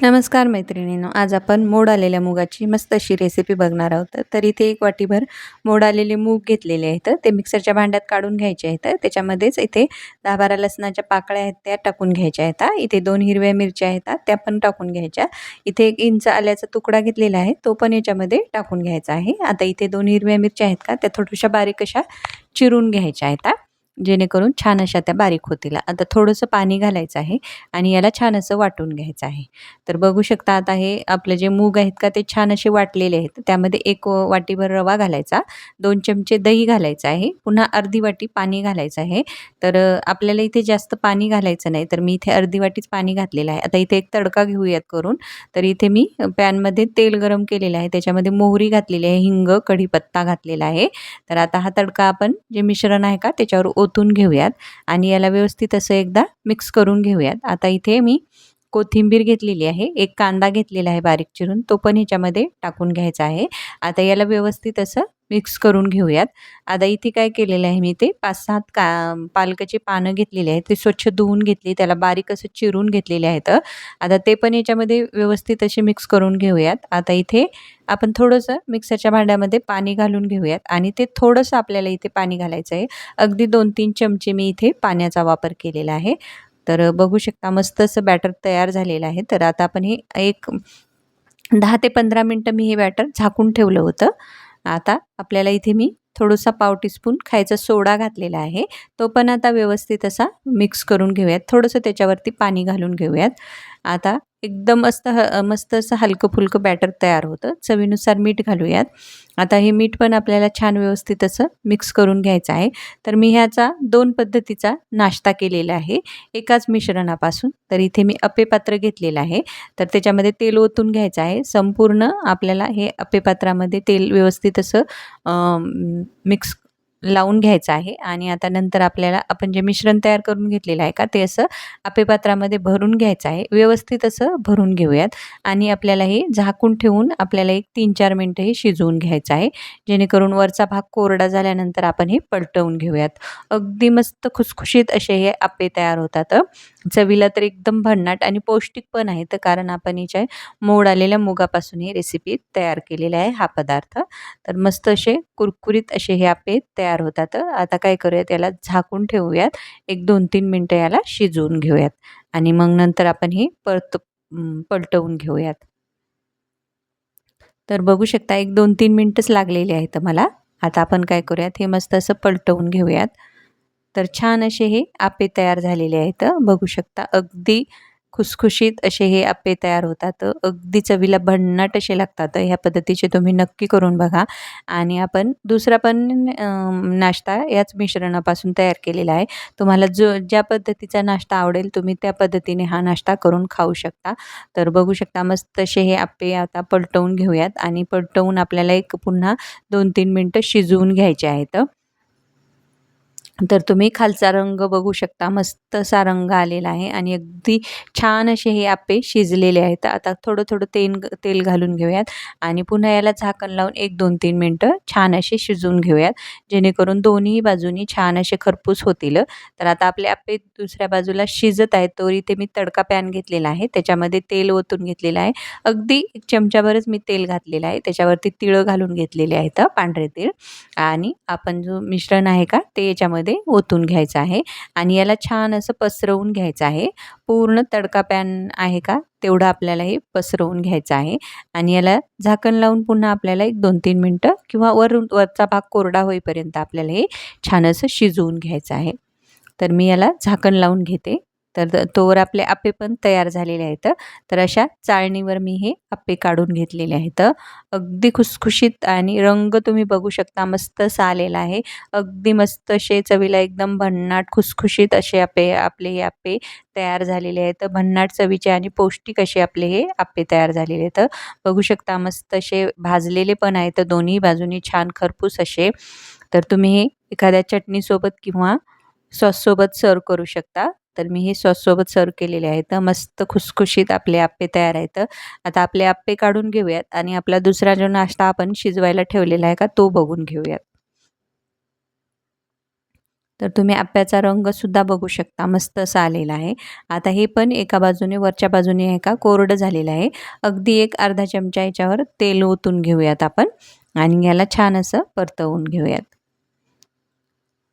नमस्कार मैत्रिणींनो, आज आपण मोड आलेल्या मुगाची मस्त अशी रेसिपी बघणार आहोत. तर इथे एक वाटीभर मोड आलेले मूग घेतलेले आहेत. ते मिक्सरच्या भांड्यात काढून घ्यायचे आहेत. त्याच्यामध्येच इथे 10-12 लसणाच्या पाकळ्या आहेत त्या टाकून घ्यायच्या आहेत. इथे 2 हिरव्या मिरच्या आहेत त्या पण टाकून घ्यायच्या. इथे 1 इंच आल्याचा तुकडा घेतलेला आहे तो पण याच्यामध्ये टाकून घ्यायचा आहे. आता इथे 2 हिरव्या मिरच्या आहेत त्या थोड्याशा बारीक अशा चिरून घ्यायच्या आहेत जेणेकरून छान अशा त्या बारीक होतील. आता थोडंसं पाणी घालायचं आहे आणि याला छान असं वाटून घ्यायचं आहे. तर बघू शकता आता हे आपले जे मूग आहेत का ते छान असे वाटलेले आहेत. त्यामध्ये 1 वाटीभर रवा घालायचा, 2 चमचे दही घालायचं आहे, पुन्हा अर्धी वाटी पाणी घालायचं आहे. तर आपल्याला इथे जास्त पाणी घालायचं नाही, तर मी इथे अर्धी वाटीच पाणी घातलेलं आहे. आता इथे एक तडका घेऊयात करून. तर इथे मी पॅनमध्ये तेल गरम केलेलं आहे, त्याच्यामध्ये मोहरी घातलेली आहे, हिंग, कढीपत्ता घातलेला आहे. तर आता हा तडका आपण जे मिश्रण आहे का त्याच्यावर ओतून घेऊयात आणि याला व्यवस्थित असं एकदा मिक्स करून घेऊयात. आता इथे मी कोथिंबीर घेतलेली आहे, 1 कांदा घेतलेला आहे बारीक चिरून, तो पण ह्याच्यामध्ये टाकून घ्यायचा आहे. आता याला व्यवस्थित असं मिक्स करून घेऊयात. आता इथे काय केलेलं आहे मी ते 5-7 पालकाची पानं घेतलेली आहेत. ते स्वच्छ धुवून घेतली, त्याला बारीक असं चिरून घेतलेले आहेत. आता ते पण याच्यामध्ये व्यवस्थित असे मिक्स करून घेऊयात. आता इथे आपण थोडंसं मिक्सरच्या भांड्यामध्ये पाणी घालून घेऊयात आणि ते थोडंसं आपल्याला इथे पाणी घालायचं आहे. अगदी 2-3 चमचे मी इथे पाण्याचा वापर केलेला आहे. तर बघू शकता मस्त असं बॅटर तयार झालेलं आहे. तर आता आपण हे एक 10 ते 15 मिनिटं मी हे बॅटर झाकून ठेवलं होतं. आता आपल्याला इथे मी थोडासा पाव टीस्पून खायचा सोडा घातलेला आहे. तो पण आता व्यवस्थित असा मिक्स करून घेऊयात. थोडंसं त्याच्यावरती पाणी घालून घेऊयात. आता एकदम मस्त असं हलकं-फुलकं बॅटर तयार होतं. चवीनुसार मीठ घालूयात. आता हे मीठ पण आपल्याला छान व्यवस्थित असं मिक्स करून घ्यायचं आहे. तर मी ह्याचा 2 पद्धतीचा नाश्ता केलेला आहे एकाच मिश्रणापासून. तर इथे मी अप्पे पात्र घेतलेलं आहे. तर त्याच्यामध्ये तेल ओतून घ्यायचं आहे. संपूर्ण आपल्याला हे अप्पे पात्रामध्ये तेल व्यवस्थित असं मिक्स लावून घ्यायचं आहे आणि आता नंतर आपल्याला आपण जे मिश्रण तयार करून घेतलेलं आहे का ते असं अप्पे पात्रामध्ये भरून घ्यायचं आहे. व्यवस्थित असं भरून घेऊयात आणि आपल्याला हे झाकून ठेवून आपल्याला एक 3-4 मिनिटं हे शिजवून घ्यायचं आहे. जेणेकरून वरचा भाग कोरडा झाल्यानंतर आपण हे पलटवून घेऊयात. अगदी मस्त खुसखुशीत असे हे अप्पे तयार होतात. चवीला तर एकदम भन्नाट आणि पौष्टिक पण आहेत, कारण आपण याच्या मोड आलेल्या मुगापासून ही रेसिपी तयार केलेली आहे हा पदार्थ. तर मस्त असे कुरकुरीत असे हे अप्पे तयार होतात. आता काय करूयात याला झाकून ठेवूयात. एक 2-3 मिनिटं याला शिजवून घेऊयात आणि मग नंतर आपण हे पलटवून घेऊयात. तर बघू शकता एक 2-3 मिनिटंच लागलेली आहेत मला. आता आपण काय करूयात हे मस्त असं पलटवून घेऊयात. तर छान असे हे अप्पे तयार झालेले आहेत. बघू शकता अगदी खुसखुशीत असे हे अप्पे तयार होतात. अगदी चवीला भन्नाट असे लागतात. ह्या पद्धतीचे तुम्ही नक्की करून बघा. आणि आपण दुसरा पण नाश्ता याच मिश्रणापासून तयार केलेला आहे. तुम्हाला ज्या पद्धतीचा नाश्ता आवडेल तुम्ही त्या पद्धतीने हा नाश्ता करून खाऊ शकता. तर बघू शकता मस्त असे हे अप्पे आता पलटवून घेऊयात आणि पलटवून आपल्याला एक पुन्हा 2-3 मिनिटं शिजवून घ्यायचे आहेत. तर तुम्ही खालचा रंग बघू शकता, मस्त असा रंग आलेला आहे आणि अगदी छान असे हे अप्पे शिजलेले आहेत. आता थोडं-थोडं तेल घालून घेऊयात आणि पुन्हा याला झाकण लावून एक 2-3 मिनिटं छान असे शिजवून घेऊयात. जेणेकरून दोन्ही बाजूनी छान असे खरपूस होतील. तर आता आपले अप्पे दुसऱ्या बाजूला शिजत आहेत, तर इथे मी तडका पॅन घेतलेला आहे. त्याच्यामध्ये तेल ओतून घेतलेलं आहे. अगदी 1 चमचाभरच मी तेल घातलेलं आहे. त्याच्यावरती तिळं घालून घेतलेले आहेत, पांढरे तीळ. आणि आपण जो मिश्रण आहे का ते याच्यामध्ये ओतून घ्यायचं आहे आणि याला छान असं पसरवून घ्यायचं आहे. पूर्ण तडका पॅन आहे का तेवढं आपल्याला हे पसरवून घ्यायचं आहे आणि याला झाकण लावून पुन्हा आपल्याला एक 2-3 मिनिटं किंवा वरचा भाग कोरडा होईपर्यंत आपल्याला हे छान असं शिजवून घ्यायचं आहे. तर मी याला झाकण लावून घेते. तर तोवर आपले अप्पे पण तयार झालेले आहेत. तर अशा चाळणीवर मी हे अप्पे काढून घेतलेले आहेत. अगदी खुसखुशीत आणि रंग तुम्ही बघू शकता मस्त असा आलेला आहे. अगदी मस्त असे चवीला एकदम भन्नाट खुसखुशीत असे आपले हे अप्पे तयार झालेले आहेत. भन्नाट चवीचे आणि पौष्टिक असे आपले हे अप्पे तयार झालेले आहेत. बघू शकता मस्त असे भाजलेले पण आहेत दोन्ही बाजूनी छान खरपूस असे. तर तुम्ही हे एखाद्या चटणीसोबत किंवा सॉससोबत सर्व्ह करू शकता. तर मी हे सॉससोबत सर्व्ह केलेले आहेत. मस्त खुसखुशीत आपले अप्पे तयार आहेत. आता आपले अप्पे काढून घेऊयात आणि आपला दुसरा जो नाश्ता आपण शिजवायला ठेवलेला आहे का तो बघून घेऊयात. तर तुम्ही आप्याचा रंगसुद्धा बघू शकता, मस्त असा आलेला आहे. आता हे पण एका बाजूने वरच्या बाजूने आहे का कोरडं झालेलं आहे. अगदी एक अर्धा चमचा याच्यावर तेल ओतून घेऊयात आपण आणि याला छान असं परतवून घेऊयात.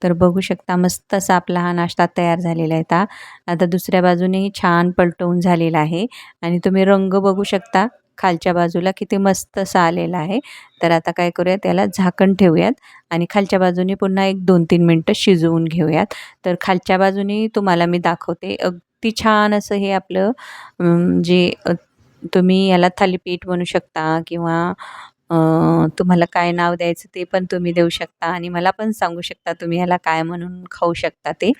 तर बघू शकता मस्त असा आपला हा नाश्ता तयार झालेला आहे. आता दुसऱ्या बाजूनेही छान पलटवून झालेला आहे आणि तुम्ही रंग बघू शकता खालच्या बाजूला किती मस्त असा आलेला आहे. तर आता काय करूयात त्याला झाकण ठेवूयात आणि खालच्या बाजूने पुन्हा एक 2-3 मिनटं शिजवून घेऊयात. तर खालच्या बाजूने तुम्हाला मी दाखवते. अगदी छान असं हे आपलं तुम्ही याला थालीपीठ म्हणू शकता किंवा तुम्हाला काय नाव द्यायचं ते पण तुम्ही देऊ शकता आणि मला पण सांगू शकता तुम्ही ह्याला काय म्हणून खाऊ शकता ते.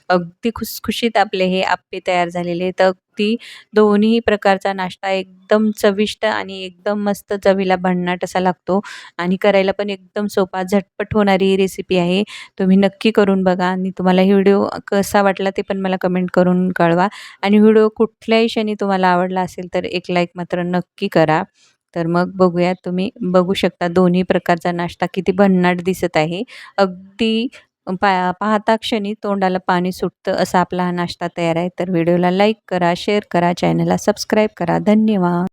अगदी खुसखुशीत आपले हे आप्पे तयार झालेले आहेत. अगदी दोन्ही प्रकारचा नाश्ता एकदम चविष्ट आणि एकदम मस्त चवीला भन्नाट असा लागतो आणि करायला पण एकदम सोपा, झटपट होणारी ही रेसिपी आहे. तुम्ही नक्की करून बघा आणि तुम्हाला ही व्हिडिओ कसा वाटला ते पण मला कमेंट करून कळवा आणि व्हिडिओ कुठल्याही क्षणी तुम्हाला आवडला असेल तर एक लाईक मात्र नक्की करा. तर मग बघूया तुम्ही बघू शकता दोन्ही प्रकारचा नाश्ता किती भन्नाट दिसत आहे. अगदी पाहता क्षणी तोंडाला पाणी सुटतं असा आपला हा नाश्ता तयार आहे. तर व्हिडिओला लाईक करा, शेअर करा, चॅनलला सबस्क्राईब करा. धन्यवाद.